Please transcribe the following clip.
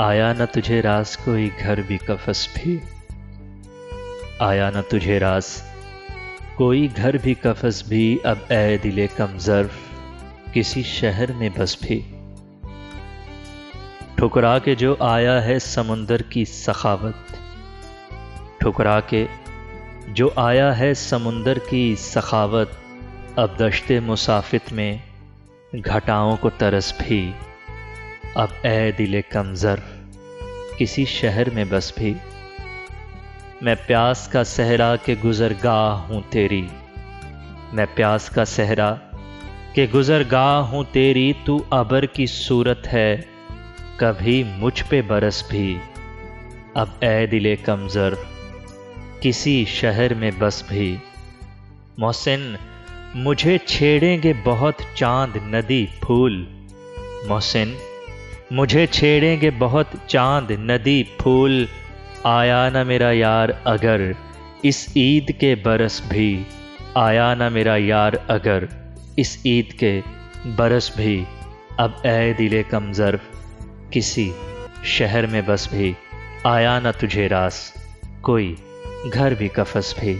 آیا نہ تجھے راز کوئی گھر بھی قفس بھی، آیا نہ تجھے راز کوئی گھر بھی قفس بھی، اب اے دل کم ظرف کسی شہر میں بس بھی۔ ٹھکرا کے جو آیا ہے سمندر کی سخاوت، ٹھکرا کے جو آیا ہے سمندر کی سخاوت، اب دشت مسافت میں گھٹاؤں کو ترس بھی، اب اے دل کم ظرف کسی شہر میں بس بھی۔ میں پیاس کا صحرا کے گزرگاہ ہوں تیری، میں پیاس کا صحرا کہ گزرگاہ ہوں تیری، تو ابر کی صورت ہے کبھی مجھ پہ برس بھی، اب اے دل کم ظرف کسی شہر میں بس بھی۔ محسن مجھے چھیڑیں گے بہت چاند ندی پھول، محسن مجھے چھیڑیں گے بہت چاند ندی پھول، آیا نہ میرا یار اگر اس عید کے برس بھی، آیا نہ میرا یار اگر اس عید کے برس بھی، اب اے دل کم ظرف کسی شہر میں بس بھی، آیا نہ تجھے راز کوئی گھر بھی قفس بھی۔